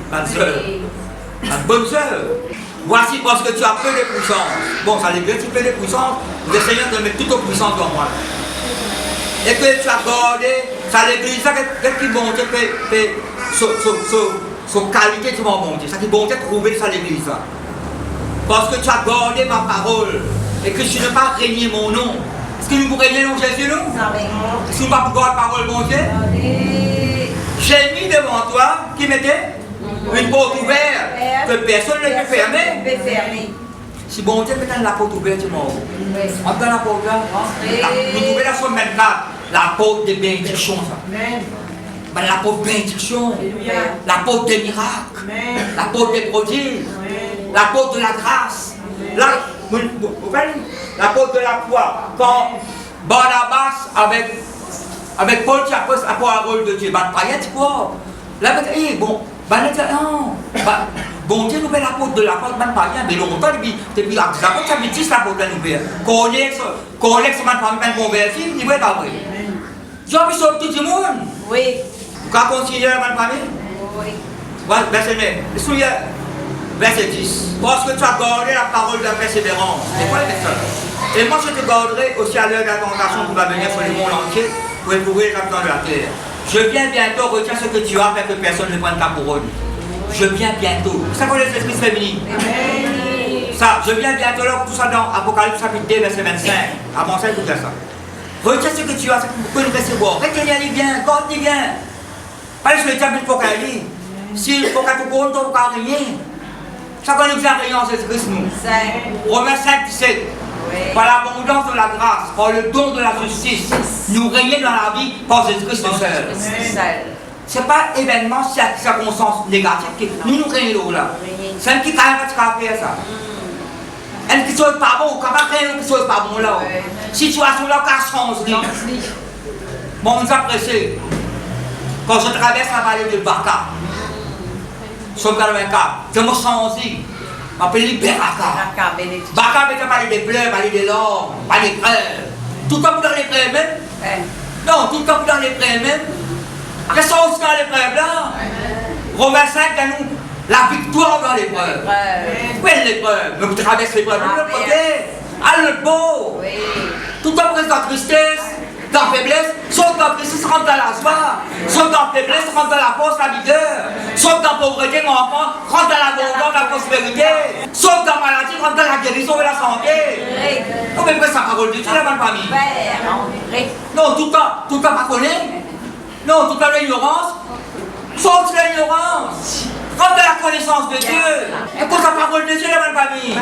Une bonne œuvre. Voici parce que tu as peu de puissance. Bon, ça veut dire que tu as peu de puissance. Le Seigneur te met toute ta puissance dans moi. Et que tu as gardé, ça l'église, ça qui bon Dieu fait son qualité, tu m'as bon Dieu. Ça qui bon Dieu trouver ça l'église. Parce que tu as gardé ma parole. Et que tu n'as pas régné mon nom. Est-ce que nous pouvons régner le nom de Jésus, nous? Est-ce que nous ne pouvons pas garder la parole, bon Dieu? J'ai mis devant toi, qui mettait une porte ouverte, que personne ne peut fermer. Si bon Dieu met la porte ouverte, tu m'as dit. On dans la porte là. Nous trouvons la semaine maintenant, la porte de bénédiction. La porte de bénédiction, la porte des miracles, la porte des prodiges, la porte de la grâce. La porte de la foi. Quand Barnabas avec Paul, tu as posé la parole de Dieu. Bah, paillette quoi? Là, bon, bon Dieu nous fait la porte de la foi, même pas bien, mais longtemps, depuis la porte, ça me dit la porte de la nouvelle. Connaître ce man pas même converti, il va être vrai. Tu as vu sur tout le monde? Oui. Vous avez continué à man famille? Oui. Verset 10. Parce que tu as gardé la parole de la persévérance. C'est quoi le message? Et moi je te garderai aussi à l'heure de la tentation qui va venir sur le monde entier pour éprouver les habitants de la terre. Je viens bientôt, retiens ce que tu as, afin que personne ne prenne ta couronne. Je viens bientôt. Ça connaît l'esprit féminin. Ça, je viens bientôt, là, tout ça dans Apocalypse chapitre 2, verset 25. Avant ça, écoutez ça. Retiens ce que tu as, c'est que vous pouvez nous recevoir. Retiens-les bien, garde-les bien. Pas sur le diable, il faut qu'elle ait. Si il faut qu'elle te couronne, il faut qu'elle ait rien. Ça connaît bien rien en Jésus-Christ, nous. Romains 5, 17. Par l'abondance de la grâce, par le don de la justice, nous régnons dans la vie par Jésus-Christ seul. Ce n'est pas événement, circonstance négative que nous régnons là. C'est un qui quand même pas faire ça. Elle qui soit pas bon, quand même qui soit pas bon là. Situation là, qu'à changer. Bon, nous apprécions. Quand je traverse la vallée de Baka, sur 84, je me sens aussi. Je m'appelle Libéraka. Baka veut parler des pleurs, parler des larmes, parler des preuves. Tout le temps dans les preuves même. Non, tout le temps dans les preuves même. Qu'est-ce qu'on se dans les preuves là? Romains 5 dans nous, la victoire dans les preuves. Où est l'épreuve? Mais vous traversez l'épreuve de l'autre côté. Ah, le beau. Tout le temps dans la tristesse, dans la faiblesse, sauf dans la tristesse, rentre dans la joie. Sauf dans la faiblesse, rentre dans la force, la vigueur. Sauf dans la pauvreté, mon enfant, rentre dans l'abondance, la prospérité. Sauf dans la maladie, rentre dans la guérison et la santé. Non, mais c'est la parole de Dieu, la bonne famille. Non, tout le temps pas connaître. Non, tout le temps l'ignorance. Sauf l'ignorance. Rentre dans la connaissance de Dieu. Écoute la parole de Dieu, la bonne famille.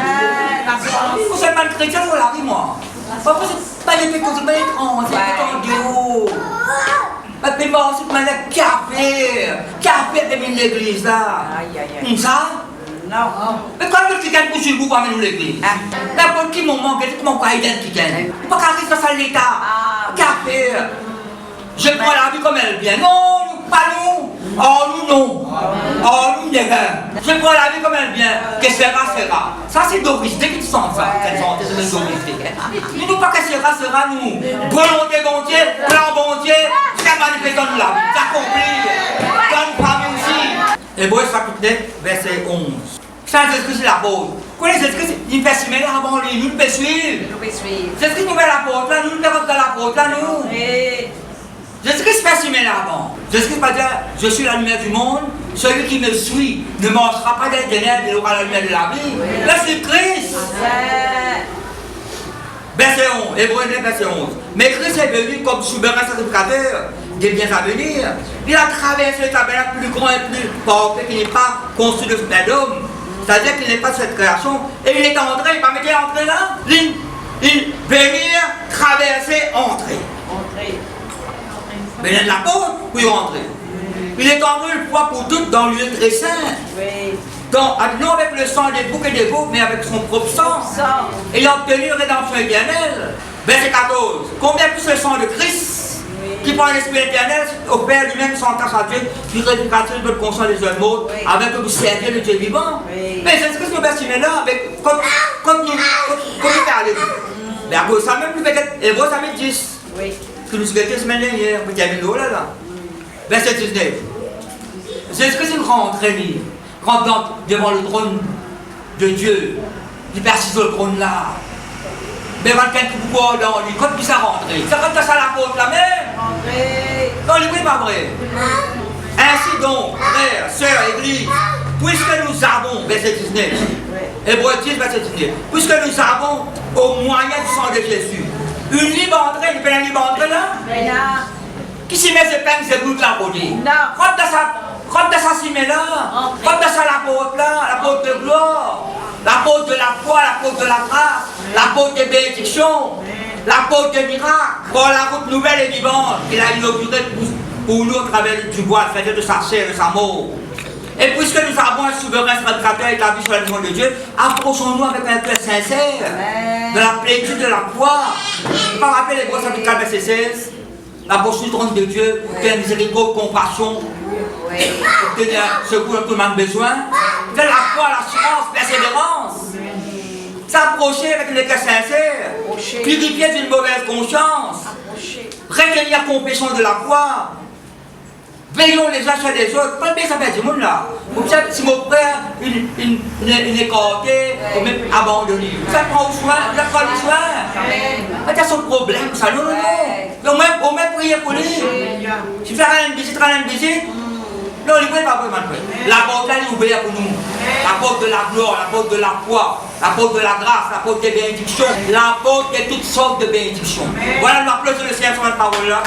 Vous êtes mal chrétien, vous l'avez, moi. Pourquoi c'est pas les pécos, c'est pas étrange, c'est pas Dieu. Mais moi, c'est pas le café de l'église là. Ça? Non. Mais quand le quelqu'un couche sur vous, vous amenez l'église. N'importe qui moment, comment vous avez quelqu'un. Pas qu'à rester dans l'état. Café. Je prends la vie comme elle vient. Non, pas nous. Oh, nous non. Oh, nous les gars. Je prends la vie comme elle vient. Que sera, sera. Ça, c'est Doris. Dès que tu sens ça, c'est Doris. Nous ne pas que sera, nous. Volonté, bon Dieu, plan, bon Dieu. C'est manifesté dans la vie. C'est accompli. Dans nous famille aussi. Hébreux chapitre 9, verset 11. Ça, Jésus-Christ, c'est l'apôtre. Connaissez Jésus-Christ, il fait similaire avant lui. Nous ne pouvons suivre. Jésus-Christ nous met l'apôtre. Là, nous ne pouvons l'apôtre là, nous. Oui. Jésus-Christ fait si avant. Jésus-Christ va dire, je suis la lumière du monde, celui qui me suit ne marchera pas dans les ténèbres, il aura la lumière de la vie. Là, c'est Christ. Ouais. Verset 11, Hébreux 9, verset 11. Mais Christ est venu comme souverain sacrificateur des biens à venir. Il a traversé le tabernacle plus grand et plus parfait qui n'est pas construit de d'homme. C'est-à-dire qu'il n'est pas de cette création. Et il est entré, il va mettre entrer là. Il venir, traverser, entrer. Entrez. Mais il y a de la porte pour y rentrer. Il est entré une fois pour toutes dans le lieu très saint. Oui. Non avec le sang des boucs et des veaux, mais avec son propre sang. Et il a obtenu une rédemption éternelle. Verset 14. Combien plus le sang de Christ, qui par l'Esprit éternel opère lui-même sans tâche à Dieu, qui réducateur de votre conscience des hommes morts, avec vous servir le Dieu vivant. Mais c'est ce que nous versons là, comme nous parlons. Mais à cause de ça même, nous peut-être, Hébreux, ça met 10. Oui. Que nous souhaitons la semaine dernière, on peut terminer là. Verset 19. C'est ce que c'est une rentrée, rentre devant le trône de Dieu. Il persiste sur le trône là. Mais quelqu'un qui pouvoir dans lui, quand il s'est rentré, ça quand ça la porte la même. Entrez. Non, il n'est pas vrai. Ainsi donc, frères, sœurs, église, puisque nous avons, verset 19, Hébreux 10, verset 19, puisque nous avons, au moyen du sang de Jésus, une libre entrée, une libre entrée là, Mais là. qui s'y met ses peines, c'est vous qui la body. Non. Quand ça s'y met là, quand ça l'apôtre là, l'apôtre de gloire, l'apôtre de la foi, l'apôtre de la grâce, l'apôtre des bénédictions, l'apôtre des miracles, pour la route nouvelle et vivante qu'il a inaugurée pour nous au travers du bois, c'est-à-dire de sa chair, de sa mort. Et puisque nous avons un souverain sacrificateur établi sur la maison de Dieu, approchons-nous avec un cœur sincère de la plénitude de la foi. Par rappel les grosses chapitre 4, verset 16, la poursuite du trône de Dieu, pour faire miséricorde, compassion, pour donner un secours à tout le monde besoin, de la foi, l'assurance, persévérance, s'approcher avec le cœur sincère, purifier d'une mauvaise conscience, retenir confession de la foi. Veillons les uns sur les autres. Pas bien ça fait du monde là. Vous savez, si mon frère, il est écarté, ou même abandonné. Vous savez, prendre soin, vous avez pris soin. C'est son problème, ça, non, non, non. On même prier pour lui. Si vous avez une visite, non, il ne pouvait pas vraiment faire. La porte là, elle est ouverte pour nous. La porte de la gloire, la porte de la foi, la porte de la grâce, la porte des bénédictions, la porte de toutes sortes de bénédictions. Voilà, nous applaudissons le Seigneur sur la parole là.